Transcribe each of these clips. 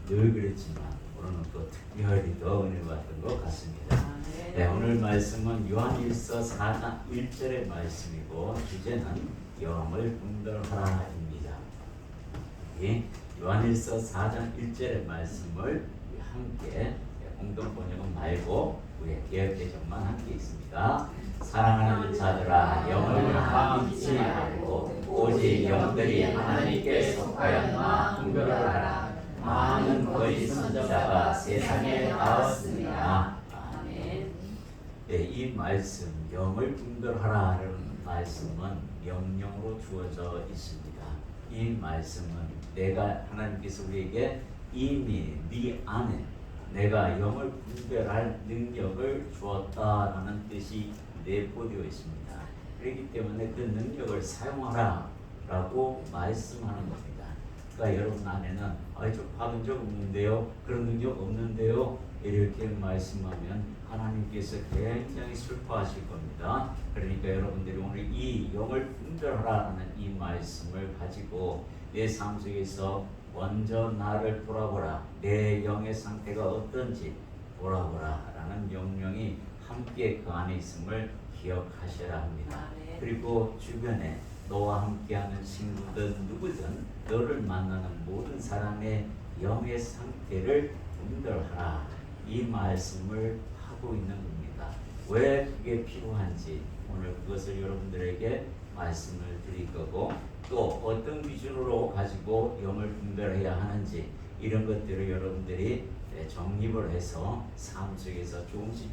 늘 그랬지만 오늘은 또 특별히 더 은혜 받은 것 같습니다. 네, 오늘 말씀은 요한일서 4장 1절의 말씀이고 주제는 영을 분별하라입니다. 예, 요한일서 4장 1절의 말씀을 함께 공동 번역은 말고 우리 개역 개정만 함께 있습니다. 사랑하는 자들아, 영을 다 믿지 말고 오직 영들이 하나님께 속하였나 분별하라. 많은 거짓 선지자가 세상에 나왔으니라. 아멘. 네, 이 말씀 영을 분별하라는 말씀은 명령으로 주어져 있습니다. 이 말씀은 내가 하나님께서 우리에게 이미 네 안에 내가 영을 분별할 능력을 주었다라는 뜻이 내포되어 있습니다. 그렇기 때문에 그 능력을 사용하라라고 말씀하는 겁니다. 그러니까 여러분 안에는 저 받은 적 없는데요, 그런 능력 없는데요, 이렇게 말씀하면 하나님께서 굉장히 슬퍼하실 겁니다. 그러니까 여러분들이 오늘 이 영을 분별하라는 이 말씀을 가지고 내 삶 속에서 먼저 나를 돌아보라, 내 영의 상태가 어떤지 돌아보라 라는 명령이 함께 그 안에 있음을 기억하셔야 합니다. 그리고 주변에 너와 함께하는 친구든 누구든 너를 만나는 모든 사람의 영의 상태를 분별하라, 이 말씀을 하고 있는 겁니다. 왜 그게 필요한지 오늘 그것을 여러분들에게 말씀을 드릴 거고, 또 어떤 기준으로 가지고 영을 분별해야 하는지 이런 것들을 여러분들이 정립을 해서 삶 속에서 조금씩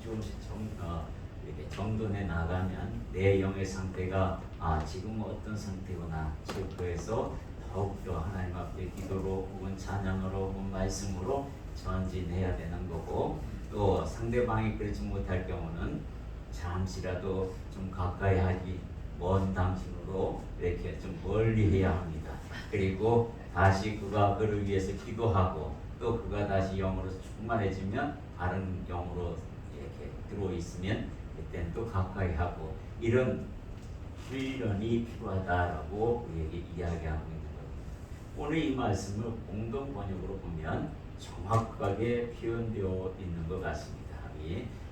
이렇게 정돈해 나가면 내 영의 상태가 지금 어떤 상태구나 체크해서 더욱더 하나님 앞에 기도로 혹은 찬양으로 혹은 말씀으로 전진해야 되는 거고, 또 상대방이 그렇지 못할 경우는 잠시라도 좀 가까이 하기 먼 당신으로 이렇게 좀 멀리 해야 합니다. 그리고 다시 그를 위해서 기도하고, 또 그가 다시 영으로 충만해지면 다른 영으로 이렇게 들어있으면 그때는 또 가까이 하고, 이런 훈련이 필요하다라고 우리에게 이야기하고 있는 겁니다. 오늘 이 말씀을 공동 번역으로 보면 정확하게 표현되어 있는 것 같습니다.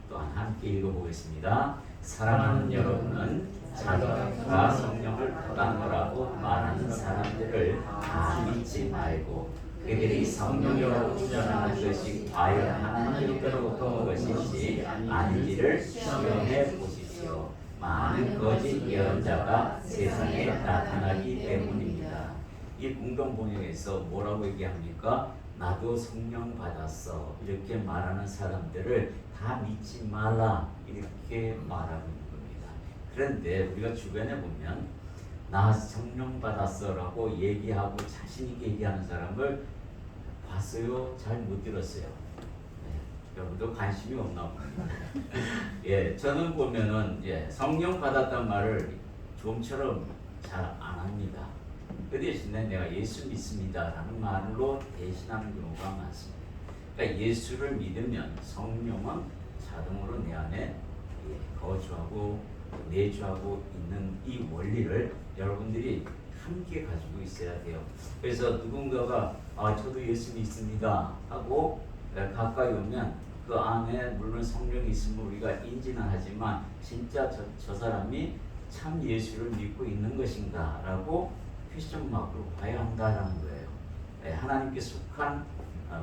또한 함께 읽어보겠습니다. 사랑하는 여러분은 자기가 성령을 받은 거라고 말하는 사람들을 다 믿지 말고 그들이 성령으로 주장하는 것이 과연 하나님께로부터 온 것인지 아닌지를 시험해 보십시오. 많은 거짓 예언자가 세상에 나타나기 때문입니다. 이 공동 번역에서 뭐라고 얘기합니까? 나도 성령 받았어 이렇게 말하는 사람들을 다 믿지 말라 이렇게 말하고 있는 겁니다. 그런데 우리가 주변에 보면 나 성령 받았어 라고 얘기하고 자신 있게 얘기하는 사람을 봤어요? 잘 못 들었어요. 여러분도 관심이 없나 봅니다. 저는 보면은 성령 받았단 말을 좀처럼 잘 안 합니다. 그 대신에 내가 예수 믿습니다 라는 말로 대신하는 경우가 많습니다. 그러니까 예수를 믿으면 성령은 자동으로 내 안에 거주하고 내주하고 있는 이 원리를 여러분들이 함께 가지고 있어야 돼요. 그래서 누군가가 저도 예수 믿습니다 하고 가까이 오면 그 안에 물론 성령이 있으면 우리가 인지는 하지만 진짜 저 사람이 참 예수를 믿고 있는 것인가 라고 퀘스천 마크로 봐야 한다라는 거예요. 하나님께 속한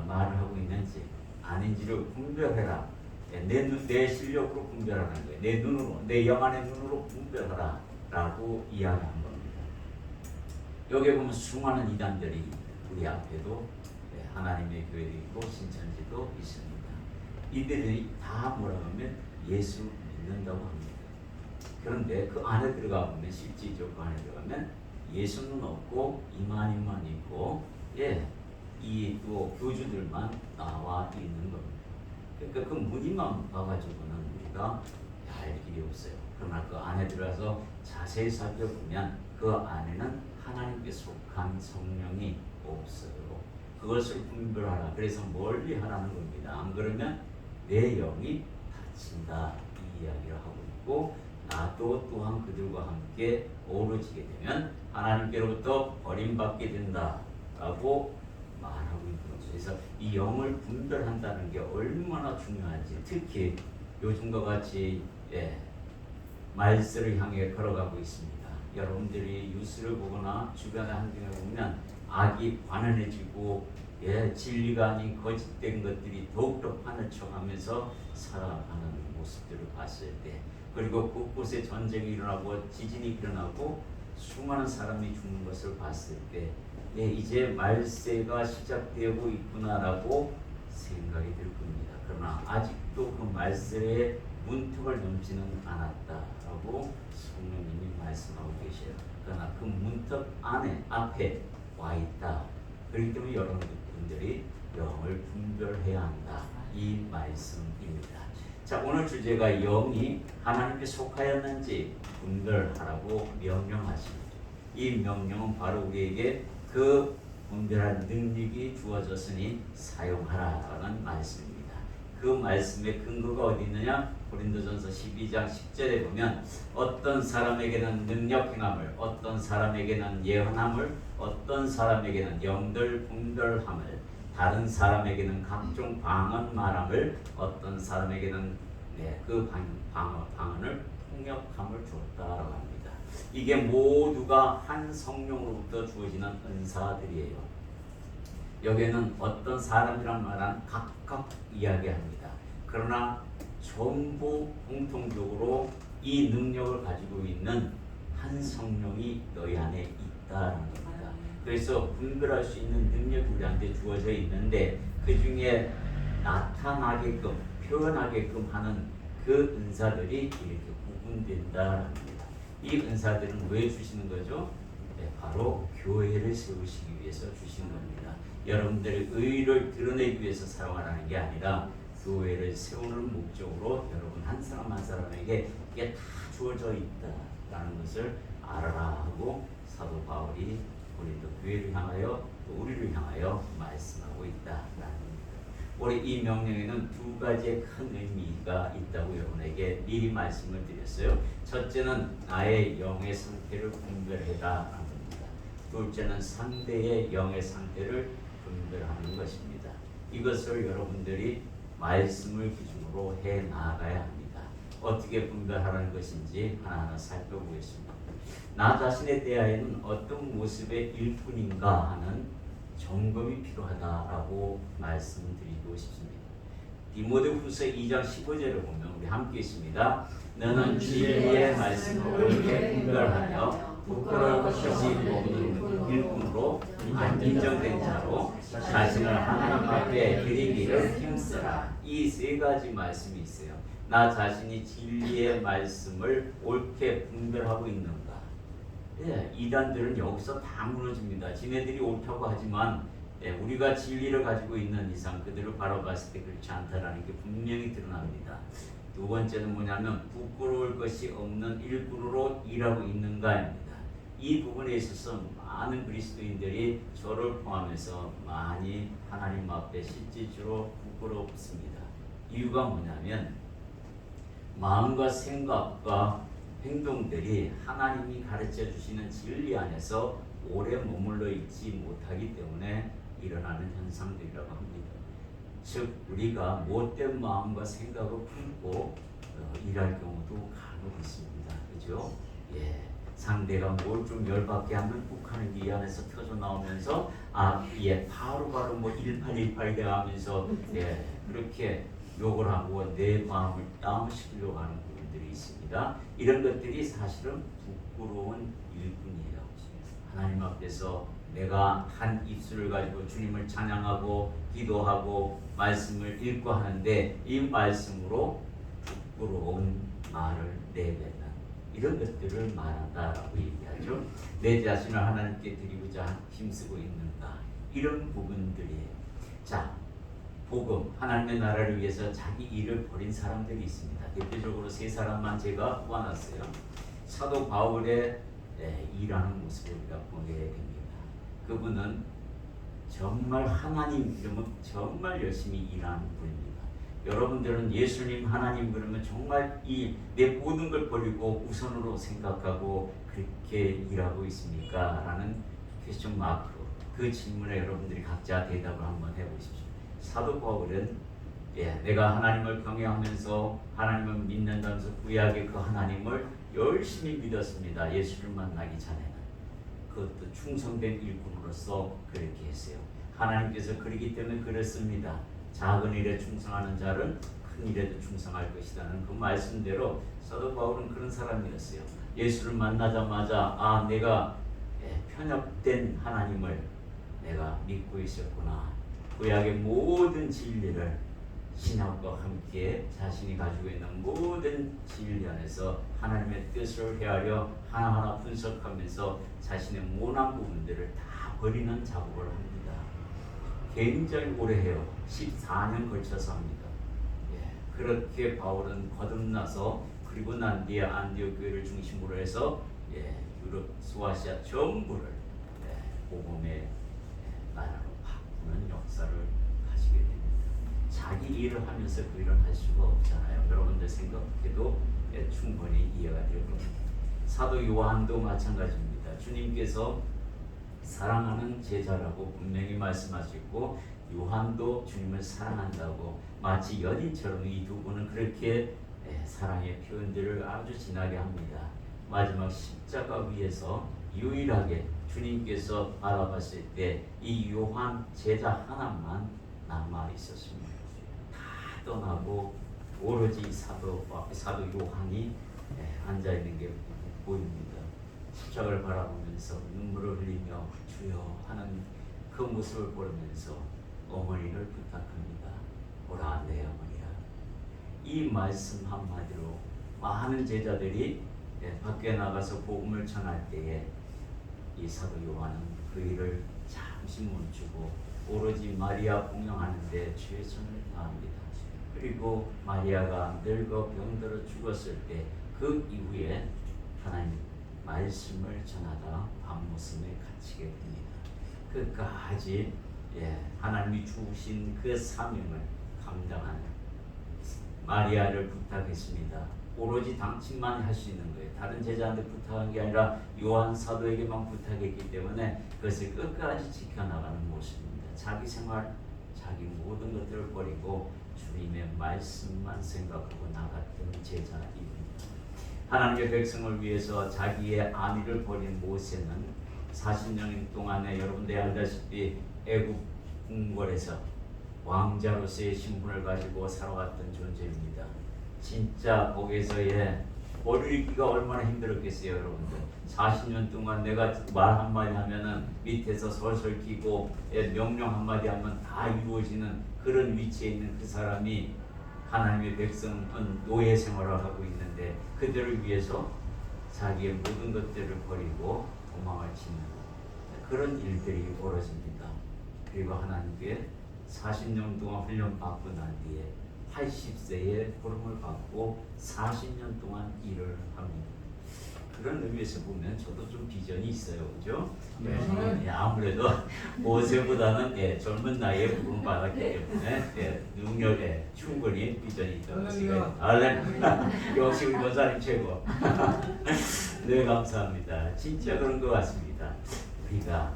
말을 하고 있는지 아닌지를 분별해라. 내 실력으로 분별하는 거예요. 내 눈으로, 내 영안의 눈으로 분별하라 라고 이야기한 겁니다. 여기 보면 수많은 이단들이 우리 앞에도 하나님의 교회도 있고 신천지도 있습니다. 이들이 다 뭐라고 하면 예수 믿는다고 합니다. 그런데 그 안에 들어가 보면 실제죠. 그 안에 들어가면 예수는 없고 이만희만 있고 이 또 교주들만 나와 있는 겁니다. 그러니까 그 무늬만 봐가지고는 우리가 알 길이 없어요. 그러나 그 안에 들어가서 자세히 살펴보면 그 안에는 하나님께 속한 성령이 없어요. 그것을 분별하라. 그래서 멀리 하라는 겁니다. 안 그러면 내 영이 다친다 이 이야기를 하고 있고, 나도 또한 그들과 함께 어우러지게 되면 하나님께로부터 버림받게 된다라고 말하고 있는 거죠. 그래서 그래서 이 영을 분별한다는 게 얼마나 중요한지, 특히 요즘과 같이 말세를 향해 걸어가고 있습니다. 여러분들이 뉴스를 보거나 주변의 환경을 보면 악이 관원해지고 진리가 아닌 거짓된 것들이 더욱더 판을 쳐가면서 살아가는 모습들을 봤을 때, 그리고 곳곳에 전쟁이 일어나고 지진이 일어나고 수많은 사람이 죽는 것을 봤을 때, 이제 말세가 시작되고 있구나라고 생각이 들 겁니다. 그러나 아직도 그 말세의 문턱을 넘지는 않았다라고 성령님이 말씀하고 계셔요. 그러나 그 문턱 앞에 와 있다. 그렇기 때문에 여러분들이 영을 분별해야 한다. 이 말씀입니다. 자, 오늘 주제가 영이 하나님께 속하였는지 분별하라고 명령하십니다. 이 명령은 바로 우리에게 그 분별할 능력이 주어졌으니 사용하라라는 말씀입니다. 그 말씀의 근거가 어디 있느냐? 고린도전서 12장 10절에 보면 어떤 사람에게는 능력 행함을, 어떤 사람에게는 예언함을, 어떤 사람에게는 영들 분별함을, 다른 사람에게는 각종 방언 말함을, 어떤 사람에게는 그 방언을 통역함을 줬다라고 합니다. 이게 모두가 한 성령으로부터 주어지는 은사들이에요. 여기에는 어떤 사람이란 말은 각각 이야기합니다. 그러나 전부 공통적으로 이 능력을 가지고 있는 한 성령이 너희 안에 있다는 겁니다. 그래서 분별할 수 있는 능력이 우리한테 주어져 있는데, 그 중에 나타나게끔 표현하게끔 하는 그 은사들이 이렇게 구분된다는 겁니다. 이 은사들은 왜 주시는 거죠? 바로 교회를 세우시기 위해서 주신 겁니다. 여러분들의 의를 드러내기 위해서 사용하라는 게 아니라 교회를 세우는 목적으로 여러분 한 사람 한 사람에게 이게 다 주어져 있다라는 것을 알아라 하고 사도 바울이 고린도 교회를 향하여 또 우리를 향하여 말씀하고 있다라는 겁니다. 우리 이 명령에는 두 가지의 큰 의미가 있다고 여러분에게 미리 말씀을 드렸어요. 첫째는 나의 영의 상태를 분별해라라는 겁니다. 둘째는 상대의 영의 상태를 분별하는 것입니다. 이것을 여러분들이 말씀을 기준으로 해 나가야 합니다. 어떻게 분별하라는 것인지 하나하나 살펴보겠습니다. 나 자신에 대하여는 어떤 모습의 일꾼인가 하는 점검이 필요하다라고 말씀드리고 싶습니다. 디모데후서 2장 15절을 보면 우리 함께 있습니다. 너는 진리의 말씀을 옳게 분별하며 부끄러울 것이 없는 일꾼으로 인정된 자로 자신을 하나님 앞에 드리기를 힘쓰라. 이 세 가지 말씀이 있어요. 나 자신이 진리의 말씀을 옳게 분별하고 있는가? 이단들은 여기서 다 무너집니다. 지네들이 옳다고 하지만 우리가 진리를 가지고 있는 이상 그들을 바라봤을 때 그렇지 않다라는 게 분명히 드러납니다. 두 번째는 뭐냐면 부끄러울 것이 없는 일꾼으로 일하고 있는가입니다. 이 부분에 있어서 많은 그리스도인들이 저를 포함해서 많이 하나님 앞에 실질적으로 부끄럽습니다. 이유가 뭐냐면 마음과 생각과 행동들이 하나님이 가르쳐 주시는 진리 안에서 오래 머물러 있지 못하기 때문에 일어나는 현상들이라고 합니다. 즉 우리가 못된 마음과 생각을 품고 일할 경우도 간혹 있습니다. 그죠? 상대가 뭘 좀 열받게 하면 욱하는 게 이 안에서 터져 나오면서 바로 뭐 1818 대하면서 그렇게 욕을 하고 내 마음을 다운시키려고 하는 부분들이 있습니다. 이런 것들이 사실은 부끄러운 일뿐이에요. 하나님 앞에서 내가 한 입술을 가지고 주님을 찬양하고 기도하고 말씀을 읽고 하는데 이 말씀으로 부끄러운 말을 내뱉는 이런 것들을 말한다라고 얘기하죠. 내 자신을 하나님께 드리고자 힘쓰고 있는가, 이런 부분들이에요. 자, 복음, 하나님의 나라를 위해서 자기 일을 버린 사람들이 있습니다. 대표적으로 세 사람만 제가 뽑아놨어요. 사도 바울의 일하는 모습을 우리가 보게 됩니다. 그분은 정말 하나님 이름은 정말 열심히 일하는 분입니다. 여러분들은 예수님 하나님 그러면 정말 내 모든 걸 버리고 우선으로 생각하고 그렇게 일하고 있습니까? 라는 퀘스천 마크, 그 질문에 여러분들이 각자 대답을 한번 해보십시오. 사도 바울은 내가 하나님을 경외하면서 하나님을 믿는다면서 구약의 그 하나님을 열심히 믿었습니다. 예수를 만나기 전에는. 그것도 충성된 일꾼으로서 그렇게 했어요. 하나님께서 그러기 때문에 그렇습니다. 작은 일에 충성하는 자는 큰 일에도 충성할 것이라는 그 말씀대로 사도 바울은 그런 사람이었어요. 예수를 만나자마자 내가 편협된 하나님을 내가 믿고 있었구나. 구약의 모든 진리를 신약과 함께 자신이 가지고 있는 모든 진리 안에서 하나님의 뜻을 헤아려 하나하나 분석하면서 자신의 모난 부분들을 다 버리는 작업을 합니다. 굉장히 오래 해요. 14년 걸쳐서 합니다. 그렇게 바울은 거듭나서 그리고 난 뒤에 안디옥 교회를 중심으로 해서 유럽, 소아시아 전부를 복음의 나라로 바꾸는 역사를 가지게 됩니다. 자기 일을 하면서 그 일을 할 수가 없잖아요. 여러분들 생각해도 충분히 이해가 될 겁니다. 사도 요한도 마찬가지입니다. 주님께서 사랑하는 제자라고 분명히 말씀하시고 요한도 주님을 사랑한다고 마치 연인처럼 이 두 분은 그렇게 사랑의 표현들을 아주 진하게 합니다. 마지막 십자가 위에서 유일하게 주님께서 바라봤을 때 이 요한 제자 하나만 남아 있었습니다. 다 떠나고 오로지 사도 요한이 앉아 있는 게 보입니다. 십자가를 바라보면서 눈물을 흘리며 주여 하는 그 모습을 보면서 어머니를 부탁합니다. 오라 내 어머니야. 이 말씀 한마디로 많은 제자들이 밖에 나가서 복음을 전할 때에 이 사도 요한은 그 일을 잠시 멈추고 오로지 마리아 공경하는 데 최선을 다합니다. 그리고 마리아가 늙어 병들어 죽었을 때 그 이후에 하나님 말씀을 전하다 밤모섬에 갇히게 됩니다. 끝까지 하나님이 주신 그 사명을 감당하는 마리아를 부탁했습니다. 오로지 당신만 할 수 있는 거예요. 다른 제자한테 부탁한 게 아니라 요한 사도에게만 부탁했기 때문에 그것을 끝까지 지켜나가는 모습입니다. 자기 생활, 자기 모든 것들을 버리고 주님의 말씀만 생각하고 나갔던 제자입니다. 하나님의 백성을 위해서 자기의 안위를 버린 모세는 40년 동안에 여러분들이 알다시피 애굽 궁궐에서 왕자로서의 신분을 가지고 살아왔던 존재입니다. 진짜 거기에서의 버리기가 얼마나 힘들었겠어요, 여러분들. 40년 동안 내가 말 한마디 하면은 밑에서 설설 끼고 명령 한마디 하면 다 이루어지는 그런 위치에 있는 그 사람이 하나님의 백성은 노예 생활을 하고 있는데 그들을 위해서 자기의 모든 것들을 버리고 도망을 치는 그런 일들이 벌어집니다. 그리고 하나님께 40년 동안 훈련받고 난 뒤에 80세에 부름을 받고 40년 동안 일을 합니다. 그런 의미에서 보면 저도 좀 비전이 있어요, 그죠? 아무래도 모세보다는 젊은 나이에 부름을 받았기 때문에 능력에 충분히 비전이 있다고 생각합니다. 역시 우리 권사님 최고. 네, 감사합니다. 진짜 그런 것 같습니다. 우리가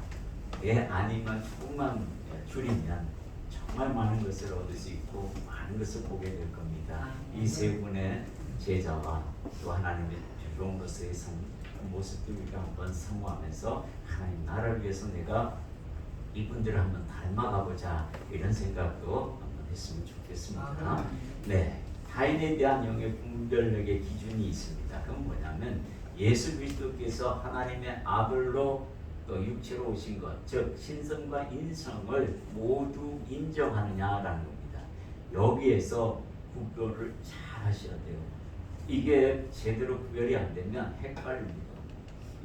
내 안위만 조금만 줄이면 정말 많은 것을 얻을 수 있고 많은 것을 보게 될 겁니다. 이 세 분의 제자와 또 하나님의 종으로서의 모습도 우리가 한번 사모하면서 하나님 나라를 위해서 내가 이분들을 한번 닮아가보자 이런 생각도 한번 했으면 좋겠습니다. 네, 타인에 대한 영의 분별력의 기준이 있습니다. 그건 뭐냐면 예수 그리스도께서 하나님의 아들로 또 육체로 오신 것, 즉 신성과 인성을 모두 인정하느냐라는 겁니다. 여기에서 구별을 잘 하셔야 돼요. 이게 제대로 구별이 안 되면 헷갈립니다.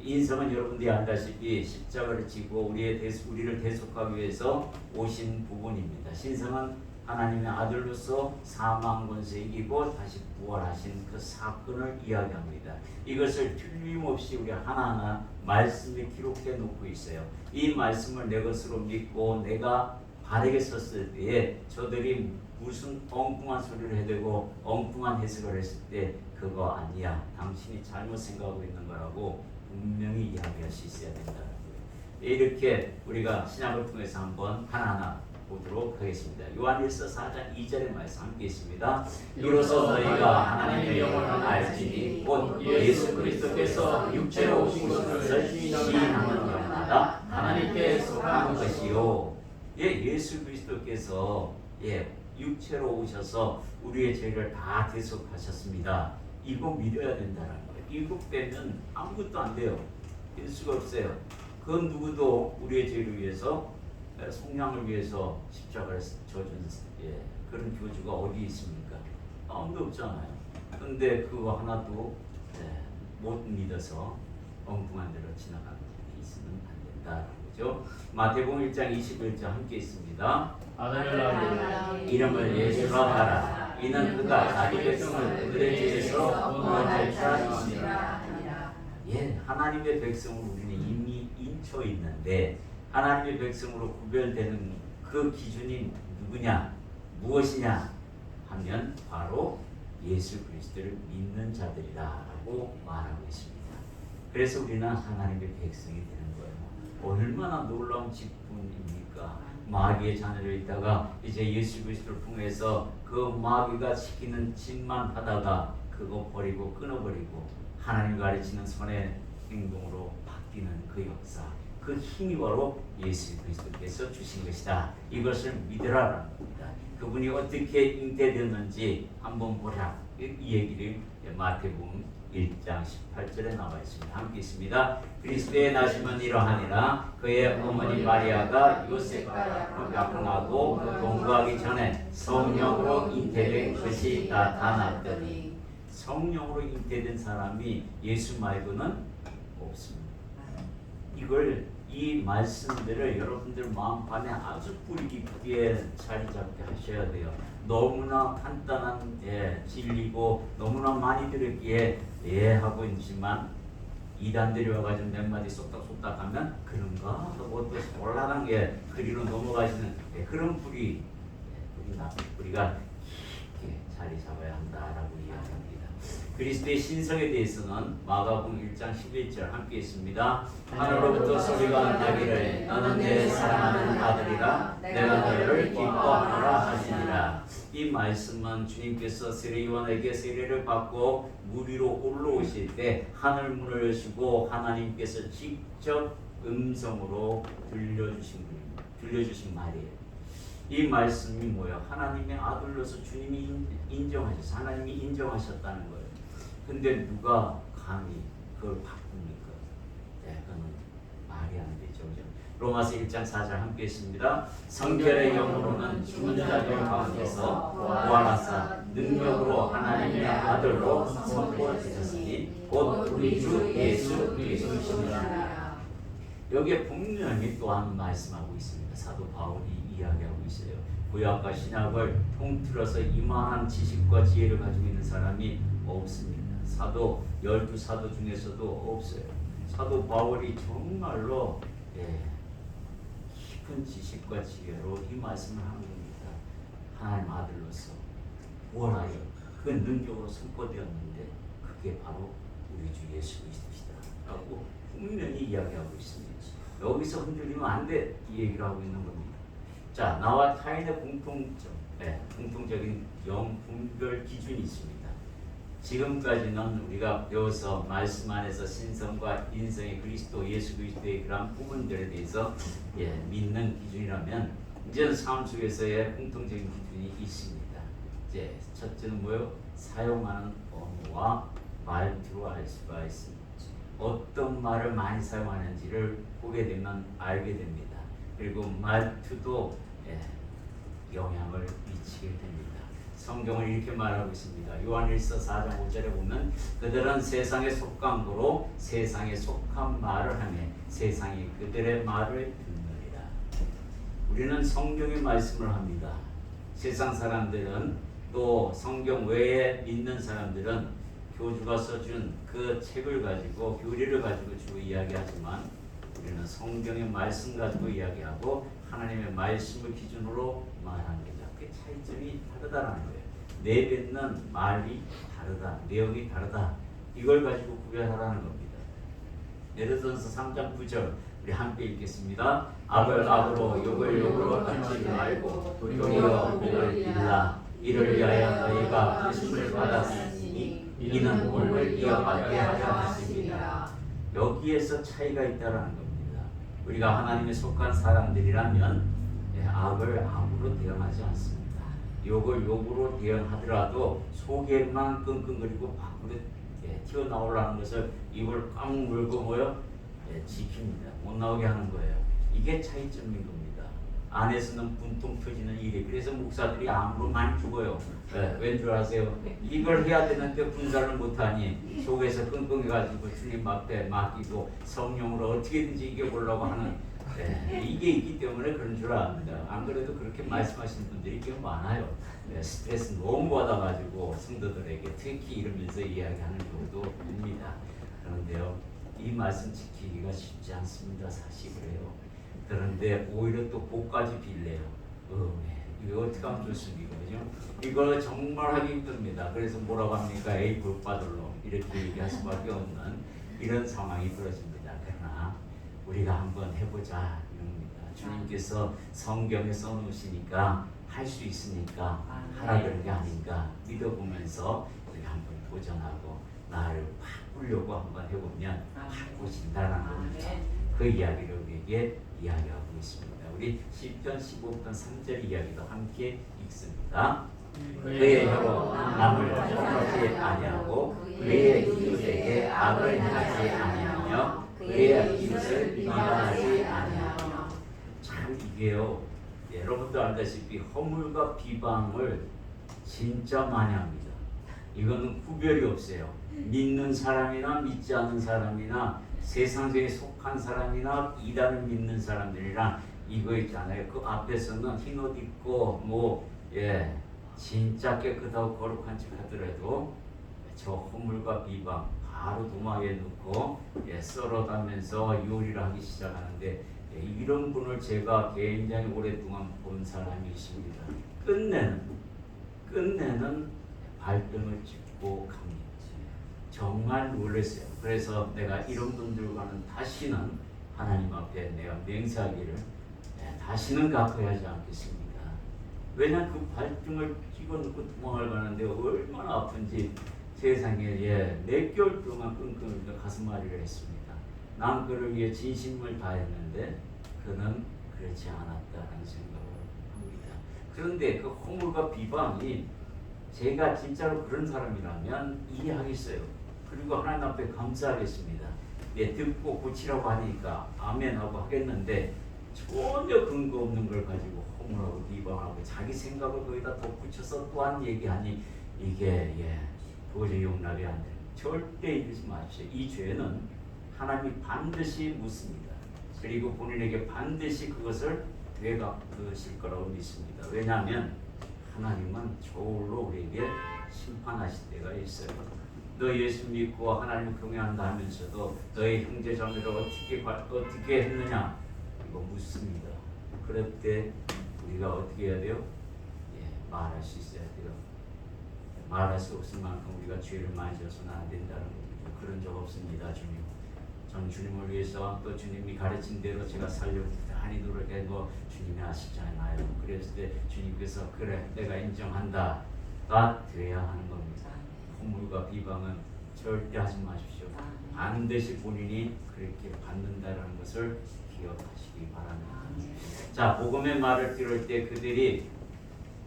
인성은 여러분들이 알다시피 십자가를 지고 우리를 대속하기 위해서 오신 부분입니다. 신성은 하나님의 아들로서 사망 권세 이기고 다시 부활하신 그 사건을 이야기합니다. 이것을 틀림없이 우리 하나하나 말씀에 기록해 놓고 있어요. 이 말씀을 내 것으로 믿고 내가 바르게 섰을 때에 저들이 무슨 엉뚱한 소리를 해대고 엉뚱한 해석을 했을 때 그거 아니야. 당신이 잘못 생각하고 있는 거라고 분명히 이야기할 수 있어야 된다는 거예요. 이렇게 우리가 신약을 통해서 한번 하나하나 보도록 하겠습니다. 요한일서 4장 2절의 말씀 함께 있습니다. 이로써 너희가 하나님의 영을 알지니 곧 예수 그리스도께서 육체로 오신 것을 시인하는 영마다 하나님께 속한 것이요. 예수 그리스도께서 육체로 오셔서 우리의 죄를 다 대속하셨습니다. 이거 믿어야 된다는 거예요. 이거 빼면 아무것도 안 돼요. 될 수가 없어요. 그건 누구도 우리의 죄를 위해서 속량을 위해서 십자가를 져준 그런 교주가 어디 있습니까? 아무도 없잖아요. 그런데 그거 하나도 못 믿어서 엉뚱한 대로 지나가는 일이 있으면 안 된다라는 거죠. 마태복음 1장 21절 함께 있습니다. 아들아 이름을 예수라 하라. 이는 그가 자기 백성을 그들의 죄에서 구원할 자이시니라. 하나님의 백성을 우리는 이미 인쳐 있는데 하나님의 백성으로 구별되는 그 기준이 누구냐, 무엇이냐 하면 바로 예수 그리스도를 믿는 자들이라고 말하고 있습니다. 그래서 우리는 하나님의 백성이 되는 거예요. 얼마나 놀라운 직분입니까? 마귀의 자녀로 있다가 이제 예수 그리스도를 통해서 그 마귀가 시키는 짓만 하다가 그거 버리고 끊어버리고 하나님 가르치는 선의 행동으로 바뀌는 그 역사, 그 힘이 바로 예수 그리스도께서 주신 것이다. 이것을 믿으라라는 겁니다. 그분이 어떻게 잉태되었는지 한번 보라. 이 얘기를 마태복음 1장 18절에 나와 있습니다. 함께 있습니다. 그리스도의 나심은 이러하니라. 그의 어머니 마리아가 요셉과 약혼하고 동거하기 전에 성령으로 잉태된 것이 나타났더니, 성령으로 잉태된 사람이 예수 말고는 없습니다. 이 말씀들을 여러분들 마음판에 아주 뿌리 깊게 자리 잡게 하셔야 돼요. 너무나 간단한 진리고 너무나 많이 들었기에 하고 있지만 이단들이 와가지고 몇 마디 쏙닥쏙닥 하면 그런가 하고 또 올라간 게 그리로 넘어가시는 그런 뿌리 나쁜 뿌리가 깊게 자리 잡아야 한다라고 이야기합니다. 그리스도의 신성에 대해서는 마가복음 1장 11절 함께 있습니다. 하늘로부터 소리가 나기를 너는 내 사랑하는 아들이라 내가 너를 기뻐하노라 하시니라. 이 말씀은 주님께서 세례요한에게 세례를 받고 물 위로 올라오실 때 하늘 문을 여시고 하나님께서 직접 음성으로 들려주신 말이에요. 이 말씀이 뭐야? 하나님의 아들로서 주님이 인정하셔서 하나님이 인정하셨다는 거예요. 근데 누가 감히 그걸 바꿉니까? 그건 말이 안 되죠. 로마서 1장 4절 함께 있습니다. 성결의 영으로는 죽은 자들 가운데서 부활하사 능력으로 하나님의 아들로 선포되셨으니 곧 우리 주 예수 그리스도시니라. 여기에 분명히 또한 말씀하고 있습니다. 사도 바울이 이야기하고 있어요. 구약과 신약을 통틀어서 이만한 지식과 지혜를 가지고 있는 사람이 없습니다. 12사도 중에서도 없어요. 사도 바울이 정말로 깊은 지식과 지혜로 이 말씀을 하는 겁니다. 하나님 아들로서 원하여 그 능력으로 선포되었는데 그게 바로 우리 주 예수 그리스도시다 라고 분명히 이야기하고 있습니다. 여기서 흔들리면 안 돼 이 얘기를 하고 있는 겁니다. 자, 나와 타인의 공통적인 영분별 기준이 있습니다. 지금까지는 우리가 배워서 말씀 안에서 신성과 인성의 그리스도 예수 그리스도의 그런 부분들에 대해서 믿는 기준이라면 이제는 삶 속에서의 공통적인 기준이 있습니다. 이제 첫째는 뭐요? 사용하는 언어와 말투로 알 수가 있습니다. 어떤 말을 많이 사용하는지를 보게 되면 알게 됩니다. 그리고 말투도 영향을 미치게 됩니다. 성경을 이렇게 말하고 있습니다. 요한일서 4장 5절에 보면 그들은 세상에 속한 거로 세상에 속한 말을 하며 세상이 그들의 말을 듣느니라. 우리는 성경의 말씀을 합니다. 세상 사람들은 또 성경 외에 믿는 사람들은 교주가 써준 그 책을 가지고 교리를 가지고 주로 이야기하지만 우리는 성경의 말씀 가지고 이야기하고 하나님의 말씀을 기준으로 말합니다. 그 차이점이 다르다는 거예요. 내뱉는 말이 다르다, 내용이 다르다. 이걸 가지고 구별하라는 겁니다. 예를 들어서 3장 9절 우리 함께 읽겠습니다. 악을 악으로 욕을 욕으로 갚지 말고 도리어 복을 빌라. 이를 위하여 너희가 부르심을 받았으니 이는 복을 이어받게 하려 하심이라. 여기에서 차이가 있다라는 겁니다. 우리가 하나님에 속한 사람들이라면 악을 악으로 대응하지 않습니다. 욕을 욕으로 대응하더라도 속에만 끙끙거리고 밖으로 튀어나오려는 것을 입을 꽉 물고 지킵니다. 못 나오게 하는 거예요. 이게 차이점인 겁니다. 안에서는 분통 터지는 일이. 그래서 목사들이 암으로 많이 죽어요. 왠 줄 아세요? 이걸 해야 되는데 분사를 못하니 속에서 끙끙해가지고 주님 앞에 맡기고 성령으로 어떻게든지 이겨보려고 하는 이게 있기 때문에 그런 줄 압니다. 안 그래도 그렇게 말씀하시는 분들이 꽤 많아요. 스트레스 너무 받아가지고 성도들에게 특히 이러면서 이야기하는 경우도 있습니다. 그런데요, 이 말씀 지키기가 쉽지 않습니다. 사실 그래요. 그런데 오히려 또 복까지 빌래요. 이거 어떻게 하면 좋습니까? 그죠? 이거 정말 하기 힘듭니다. 그래서 뭐라고 합니까? 에이 복받을로 이렇게 얘기할 수밖에 없는 이런 상황이 벌어집니다. 그러나 우리가 한번 해보자 이럽니다. 주님께서 성경에 써놓으시니까 할 수 있으니까 하라 그런 게 아닌가 믿어보면서 우리가 한번 도전하고 나를 바꾸려고 한번 해보면 바꾸신다는 겁니다. 그 이야기를 우리에게 이야기하고 있습니다. 우리 시편 15편 3절 이야기도 함께 읽습니다. 그의 혀로 남을 탓하지 아니하고 그의 이웃에게 악을 행하지 아니하며 그의 이웃을 비방하지 아니하며. 참 이게요, 여러분도 알다시피 허물과 비방을 진짜 많이 합니다. 이거는 구별이 없어요. 믿는 사람이나 믿지 않는 사람이나 세상에 속한 사람이나 이단을 믿는 사람들이랑 이거 있잖아요. 그 앞에서는 흰옷 입고 진짜 깨끗하고 거룩한 척 하더라도 저 허물과 비방 바로 도마에 넣고 썰어가면서 요리를 하기 시작하는데 이런 분을 제가 굉장히 오랫동안 본 사람이 있습니다. 끝내는 발등을 짚고 갑니다. 정말 놀랐어요. 그래서 내가 이런 분들과는 다시는 하나님 앞에 내가 맹세하기를 다시는 갚아야지 않겠습니다. 왜냐 그 발등을 찍어놓고 도망을 가는데 얼마나 아픈지 세상에 몇 개월 동안 끙끙 가슴앓이를 했습니다. 난 그를 위해 진심을 다했는데 그는 그렇지 않았다는 생각을 합니다. 그런데 그 허물과 비방이 제가 진짜로 그런 사람이라면 이해하겠어요. 그리고 하나님 앞에 감사하겠습니다. 듣고 고치라고 하니까 아멘하고 하겠는데 전혀 근거 없는 걸 가지고 허물하고 비방하고 자기 생각을 거기다 덧붙여서 또한 얘기하니 이게 도저히 용납이 안 돼요. 절대 이러지 마십시오. 이 죄는 하나님이 반드시 묻습니다. 그리고 본인에게 반드시 그것을 되갚으실 거라고 믿습니다. 왜냐하면 하나님은 저울로 우리에게 심판하실 때가 있어요. 너 예수 믿고 하나님을 경외한다 하면서도 너의 형제 자매를 어떻게 했느냐 이거 묻습니다. 그럴 때 우리가 어떻게 해야 돼요? 말할 수 있어야 돼요. 말할 수 없을 만큼 우리가 죄를 많이 져서는 안 된다는 겁니다. 그런 적 없습니다. 주님. 전 주님을 위해서 또 주님이 가르친 대로 제가 살려고 많이 노력해도 주님이 아시잖아요. 그랬을 때 주님께서 그래 내가 인정한다가 돼야 하는 겁니다. 허물과 비방은 절대 하지 마십시오. 반드시 본인이 그렇게 받는다는 것을 기억하시기 바랍니다. 자, 복음의 말을 들을 때 그들이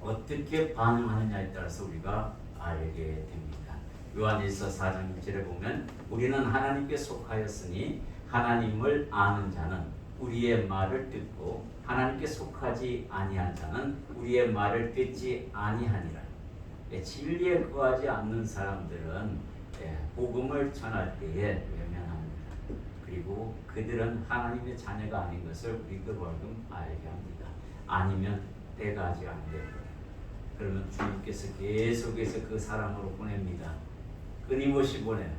어떻게 반응하느냐에 따라서 우리가 알게 됩니다. 요한일서 4장 6절에 보면 우리는 하나님께 속하였으니 하나님을 아는 자는 우리의 말을 듣고 하나님께 속하지 아니한 자는 우리의 말을 듣지 아니하니라. 진리에 거하지 않는 사람들은 복음을 전할 때에 외면합니다. 그리고 그들은 하나님의 자녀가 아닌 것을 우리도 얼금 알게 합니다. 아니면 때가 아직 안 된 거예요. 그러면 주님께서 계속해서 그 사람으로 보냅니다. 끊임없이 보내요.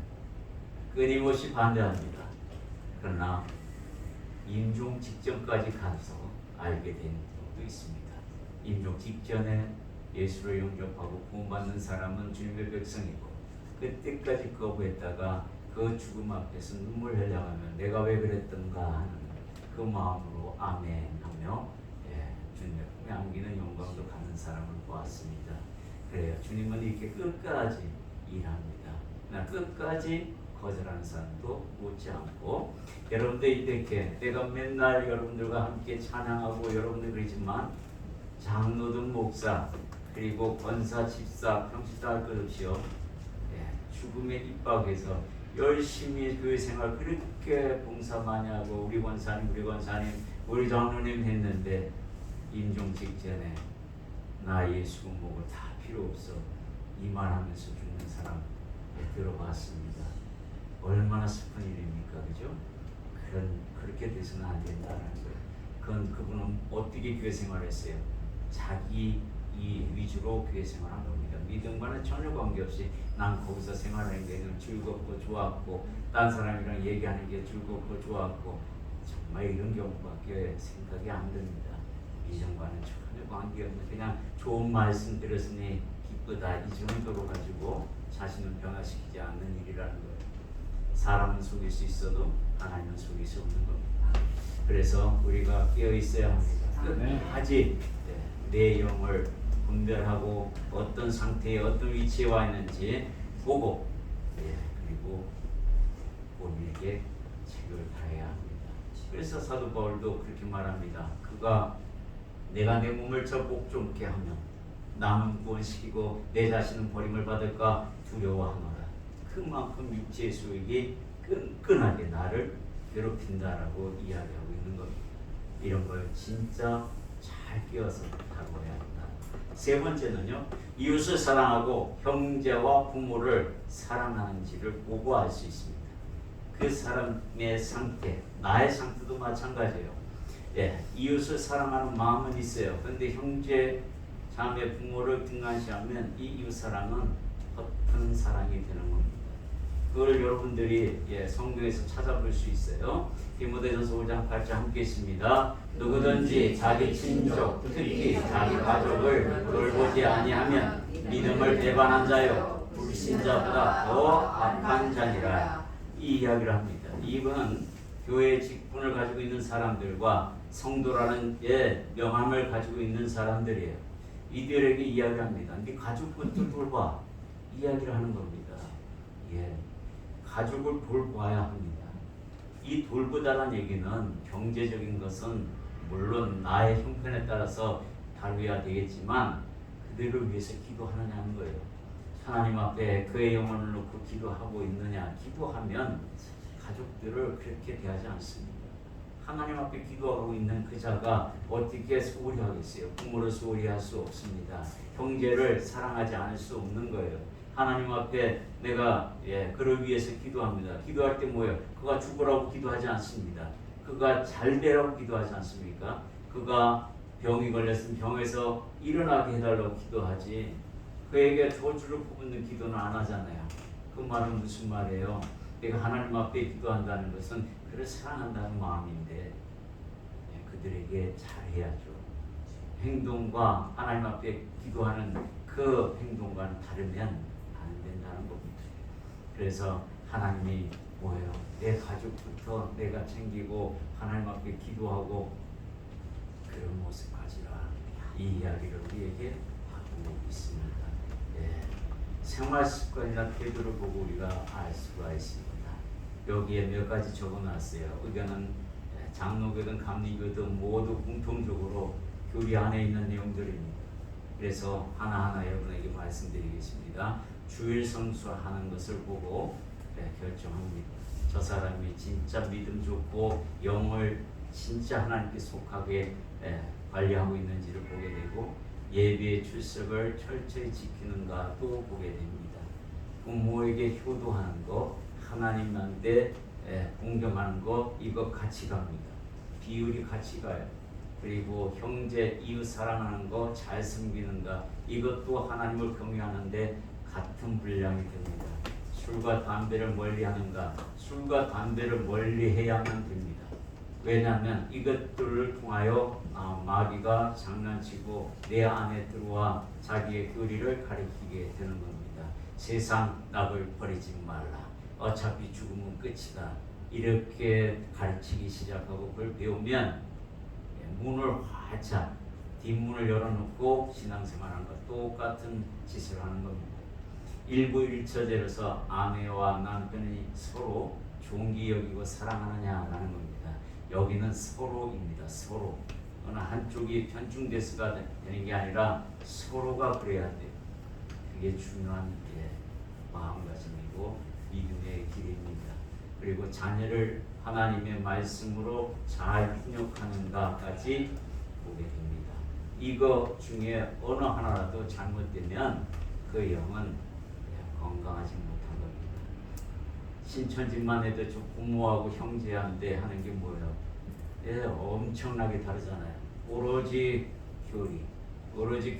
끊임없이 반대합니다. 그러나 임종 직전까지 가서 알게 된 경우도 있습니다. 임종 직전에 예수를 영접하고 구원받는 사람은 주님의 백성이고 그때까지 거부했다가 그 죽음 앞에서 눈물 흘려가며 내가 왜 그랬던가 하는 그 마음으로 아멘하며 주님의 품에 안기는 영광도 갖는 사람을 보았습니다. 그래요. 주님은 이렇게 끝까지 일합니다. 나 끝까지 거절하는 사람도 묻지 않고 여러분들 이렇게 내가 맨날 여러분들과 함께 찬양하고 여러분들 그러지만 장로든 목사 그리고 권사 집사 평시도 할 것 없이요 죽음에 입박해서 열심히 교회 생활 그렇게 봉사 많이 하고 우리 권사님 우리 장로님 했는데 임종 직전에 나 예수 뭐고 다 필요 없어 이 말하면서 죽는 사람 들어봤습니다. 얼마나 슬픈 일입니까, 그죠? 그렇게 돼서는 안 된다는 거예요. 그분은 어떻게 교회 생활했어요? 자기 이 위주로 교회 생활한 겁니다. 믿음과는 전혀 관계없이 난 거기서 생활하는 게 즐겁고 좋았고 딴 사람이랑 얘기하는 게 즐겁고 좋았고 정말 이런 경우밖에 생각이 안 듭니다. 이전과는 전혀 관계없는 그냥 좋은 말씀 들었으니 기쁘다 이 정도로 가지고 자신을 변화시키지 않는 일이라는 거예요. 사람은 속일 수 있어도 하나님은 속일 수 없는 겁니다. 그래서 우리가 깨어 있어야 합니다. 끝까지 내 영을 분별하고 어떤 상태에 어떤 위치에 와 있는지 보고 그리고 본인에게 책을 다해야 합니다. 그래서 사도 바울도 그렇게 말합니다. 그가 내가 내 몸을 저 복종케 하면 남은 구원시키고 내 자신은 버림을 받을까 두려워하노라. 그만큼 육체의 수익이 끈끈하게 나를 괴롭힌다라고 이야기하고 있는 겁니다. 이런 걸 진짜 잘 끼워서 다루어야 합니다. 세 번째는요, 이웃을 사랑하고 형제와 부모를 사랑하는지를 보고 알 수 있습니다. 그 사람의 상태, 나의 상태도 마찬가지예요. 이웃을 사랑하는 마음은 있어요. 그런데 형제, 자매, 부모를 등한시하면 이 이웃 사랑은 허튼 사랑이 되는 겁니다. 그걸 여러분들이 성경에서 찾아볼 수 있어요. 디모데전서 5장 8절 함께 있습니다. 누구든지 자기 친족, 특히 자기 가족을 돌보지 아니하면 믿음을 배반한 자요 불신자보다 더 악한 자니라. 이 이야기를 합니다. 이분은 교회 직분을 가지고 있는 사람들과 성도라는 명함을 가지고 있는 사람들이에요. 이들에게 이야기합니다. 네 가족부터 돌봐. 이야기를 하는 겁니다. 가족을 돌봐야 합니다. 이 돌보다라는 얘기는 경제적인 것은 물론 나의 형편에 따라서 다루어야 되겠지만 그들을 위해서 기도하느냐는 거예요. 하나님 앞에 그의 영혼을 놓고 기도하고 있느냐. 기도하면 가족들을 그렇게 대하지 않습니다. 하나님 앞에 기도하고 있는 그 자가 어떻게 소홀히 하겠어요? 부모를 소홀히 할 수 없습니다. 형제를 사랑하지 않을 수 없는 거예요. 하나님 앞에 내가 그를 위해서 기도합니다. 기도할 때 뭐예요? 그가 죽으라고 기도하지 않습니다. 그가 잘 되라고 기도하지 않습니까? 그가 병이 걸렸으면 병에서 일어나게 해달라고 기도하지 그에게 저주를 퍼붓는 기도는 안 하잖아요. 그 말은 무슨 말이에요? 내가 하나님 앞에 기도한다는 것은 그를 사랑한다는 마음인데 그들에게 잘해야죠. 행동과 하나님 앞에 기도하는 그 행동과는 다르면 안 된다는 겁니다. 그래서 하나님이 뭐예요? 내 가족부터 내가 챙기고 하나님 앞에 기도하고 그런 모습 가지라. 이 이야기를 우리에게 하고 있습니다. 생활 습관이나 태도를 보고 우리가 알 수가 있습니다. 여기에 몇 가지 적어놨어요. 이거는 장로교든 감리교든 모두 공통적으로 교리 안에 있는 내용들입니다. 그래서 하나하나 여러분에게 말씀드리겠습니다. 주일 성수하는 것을 보고 결정합니다. 저 사람이 진짜 믿음 좋고 영을 진짜 하나님께 속하게 관리하고 있는지를 보게 되고 예배의 출석을 철저히 지키는가도 보게 됩니다. 부모에게 효도하는 것, 하나님한테 공경하는 것, 이거 같이 갑니다. 비율이 같이 가요. 그리고 형제, 이웃 사랑하는 거, 잘 섬기는가, 이것도 하나님을 경외하는데 같은 분량이 됩니다. 술과 담배를 멀리하는가, 술과 담배를 멀리해야만 됩니다. 왜냐하면 이것들을 통하여 마귀가 장난치고 내 안에 들어와 자기의 교리를 가리키게 되는 겁니다. 세상 낙을 버리지 말라. 어차피 죽으면 끝이다. 이렇게 가르치기 시작하고 그걸 배우면 문을 활짝 뒷문을 열어놓고 신앙생활하는 것 똑같은 짓을 하는 겁니다. 일부일처제로서 아내와 남편이 서로 존귀 여기고 사랑하느냐라는 겁니다. 여기는 서로입니다. 서로. 어느 한쪽이 편중대수가 되는 게 아니라 서로가 그래야 돼요. 그게 중요한 마음가짐이고 믿음의 길입니다. 그리고 자녀를 하나님의 말씀으로 잘 훈육하는가까지 보게 됩니다. 이거 중에 어느 하나라도 잘못되면 그 영은 건강하지 못한 겁니다. 신천지만 해도 저 부모하고 형제한테 하는 게 뭐예요? 엄청나게 다르잖아요. 오로지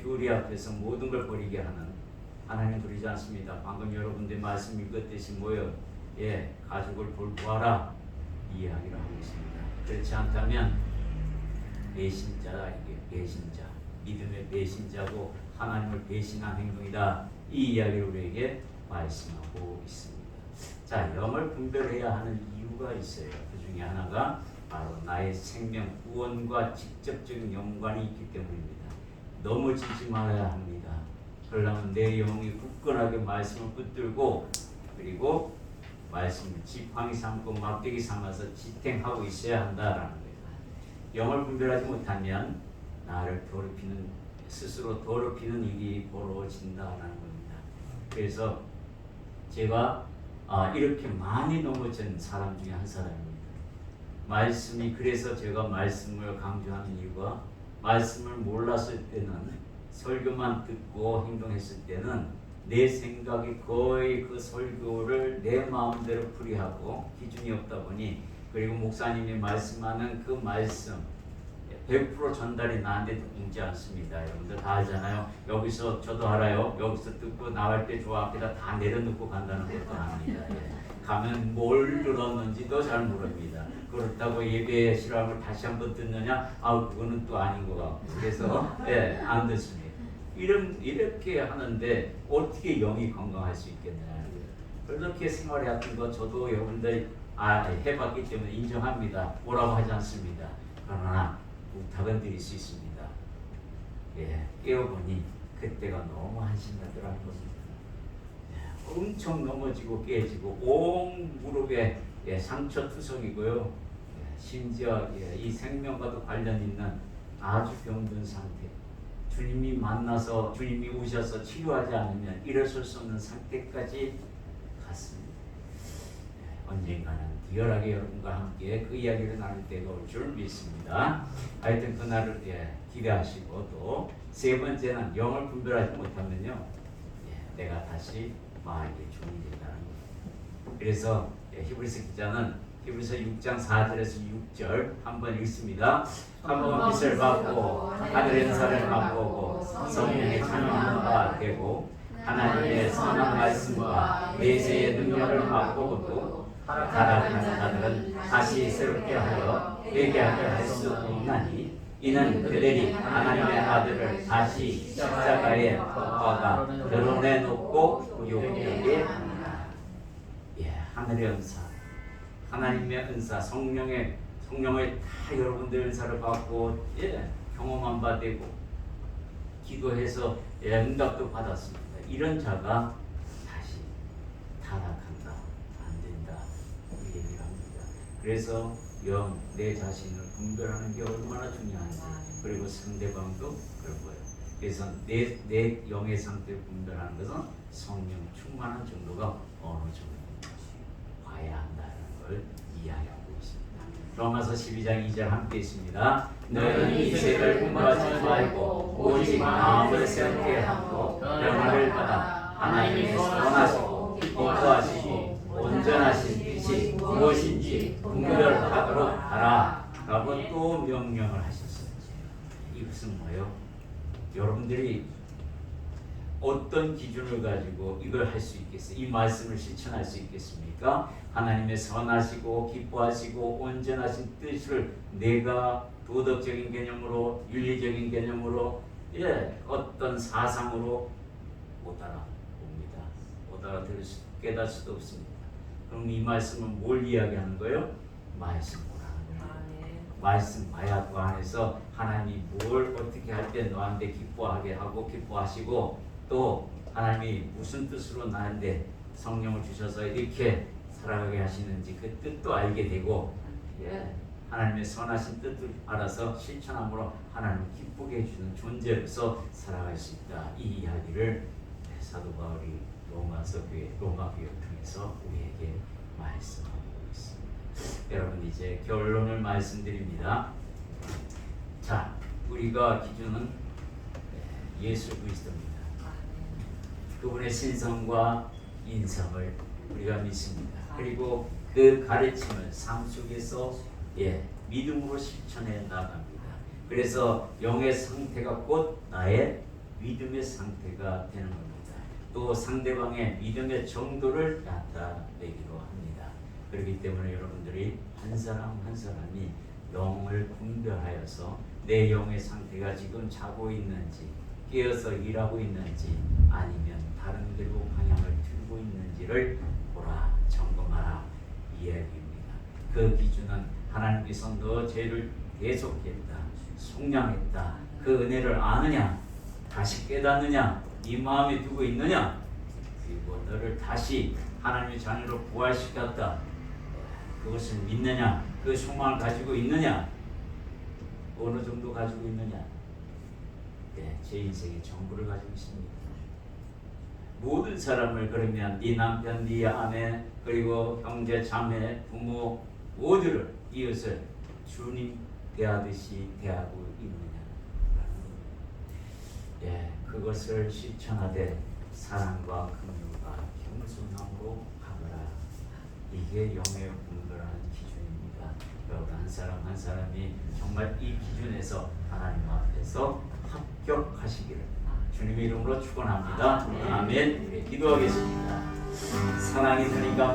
교리 앞에서 모든 걸 버리게 하는 하나님 그러지 않습니다. 방금 여러분들 말씀 읽었듯이 뭐예요? 가족을 돌보아라 이야기를 하고 있습니다. 그렇지 않다면 배신자다. 이게 배신자, 믿음의 배신자고 하나님을 배신한 행동이다. 이 이야기를 우리에게 말씀하고 있습니다. 자, 영을 분별해야 하는 이유가 있어요. 그 중에 하나가 바로 나의 생명 구원과 직접적인 연관이 있기 때문입니다. 넘어지지 말아야 합니다. 그러려면 내 영이 굳건하게 말씀을 붙들고 그리고 말씀을 지팡이 삼고 막대기 삼아서 지탱하고 있어야 한다라는 거예요. 영을 분별하지 못하면 나를 더럽히는 스스로 더럽히는 일이 벌어진다라는 겁니다. 그래서 제가 이렇게 많이 넘어진 사람 중에 한 사람입니다. 말씀이 그래서 제가 말씀을 강조하는 이유가 말씀을 몰랐을 때는 설교만 듣고 행동했을 때는 내 생각이 거의 그 설교를 내 마음대로 풀이하고 기준이 없다 보니 그리고 목사님이 말씀하는 그 말씀 100% 전달이 나한테 오지 않습니다. 여러분들 다 알잖아요. 여기서 저도 알아요. 여기서 듣고 나갈 때 저 앞에다 다 내려놓고 간다는 것도 압니다. 가면 뭘 들었는지도 잘 모릅니다. 그렇다고 예배의 실험을 다시 한번 듣느냐? 그거는 또 아닌 것 같고 그래서 안 듣습니다. 이렇게 하는데 어떻게 영이 건강할 수 있겠느냐? 그렇게 생활해왔던 거 저도 여러분들 해봤기 때문에 인정합니다. 뭐라고 하지 않습니다. 그러나 부탁은 드릴 수 있습니다. 깨어보니 그때가 너무 한심하더라는 겁니다. 엄청 넘어지고 깨지고 온 무릎에 상처투성이고요. 심지어 이 생명과도 관련 있는 아주 병든 상태. 주님이 만나서 주님이 오셔서 치료하지 않으면 일어설 수 없는 상태까지 갔습니다. 언젠가는 리얼하게 여러분과 함께 그 이야기를 나눌 때가 올 줄 믿습니다. 하여튼 그날을 기대하시고 또 세 번째는 영을 분별하지 못하면요 내가 다시 마귀의 종이 된다는 겁니다. 그래서 히브리서 기자는 히브리서 6장 4절에서 6절 한번 읽습니다. 한번 빛을 받고 하늘의 은사를 맛보고 성령의 찬양하는 바 되고 하나님의 선한 말씀과 내세의 능력을 맛보고도 타락한 자들은 다시 새롭게 하여 회개하게 할 수 없나니 이는 그들이 하나님의 아들을 다시 십자가에 못 박아 드러내놓고 욕되게 합니다. 하늘의 은사, 하나님의 은사, 성령을 다 여러분들 은사를 받고 경험한 바 되고 기도해서 응답도 받았습니다. 이런 자가 다시 타락한다, 안 된다 이 얘기를 합니다. 그래서 내 자신을 분별하는 게 얼마나 중요한지 그리고 상대방도 그런 거예요. 그래서 내 영의 상태를 분별하는 것은 성령 충만한 정도가 어느 정도인지 봐야 한다는 걸 이야기하고 있습니다. 로마서 12장 2절 함께 있습니다. 너희는 이 세를 분별하지 말고 오직 마음을 새롭게 하고 변화를 받아 하나님의 선하시고 기뻐하시고 온전하신 뜻이 무엇인지 분별하도록 하라 라고 또 명령을 하셨어요. 이것은 뭐예요? 여러분들이 어떤 기준을 가지고 이걸 할 수 있겠어요? 이 말씀을 실천할 수 있겠습니까? 하나님의 선하시고 기뻐하시고 온전하신 뜻을 내가 도덕적인 개념으로 윤리적인 개념으로 어떤 사상으로 못 알아봅니다. 못 알아들을 수 깨달을 수도 없습니다. 그럼 이 말씀은 뭘 이야기하는 거예요? 말씀 보라는 거예요. 말씀 봐야 그 안에서 하나님이 뭘 어떻게 할 때 너한테 기뻐하게 하고 기뻐하시고 또 하나님이 무슨 뜻으로 나한테 성령을 주셔서 이렇게 살아가게 하시는지 그 뜻도 알게 되고 하나님의 선하신 뜻을 알아서 실천함으로 하나님을 기쁘게 해주는 존재로서 살아갈 수 있다. 이 이야기를 사도 바울이 로마 교회를 통해서 우리에게 말씀하고 있습니다. 여러분 이제 결론을 말씀드립니다. 자, 우리가 기준은 예수 그리스도입니다. 그분의 신성과 인성을 우리가 믿습니다. 그리고 그 가르침을 삶 속에서 믿음으로 실천해 나갑니다. 그래서 영의 상태가 곧 나의 믿음의 상태가 되는 겁니다. 또 상대방의 믿음의 정도를 나타내기로 합니다. 그렇기 때문에 여러분들이 한 사람 한 사람이 영을 분별하여서 내 영의 상태가 지금 자고 있는지 깨어서 일하고 있는지 아니면 다른 데로 방향을 틀고 있는지를 보라, 점검하라 이 이야기입니다. 그 기준은 하나님께서 너 죄를 계속했다, 속량했다, 그 은혜를 아느냐, 다시 깨닫느냐, 네 마음에 두고 있느냐, 그리고 너를 다시 하나님의 자녀로 부활시켰다, 그것을 믿느냐, 그 소망을 가지고 있느냐, 어느 정도 가지고 있느냐. 제 인생의 전부를 가지고 있습니다. 모든 사람을 그러면 네 남편, 네 아내, 그리고 형제, 자매, 부모 모두를 이웃을 주님 대하듯이 대하고 있느냐. 그것을 실천하되 사랑과 긍휼과 겸손함으로 하거라. 이게 영의 분별하는 기준입니다. 여러분 한 사람 한 사람이 정말 이 기준에서 하나님 앞에서 합격하시기를 주님의 이름으로 축원합니다. 아멘. 기도하겠습니다. 사랑이 주님 감사.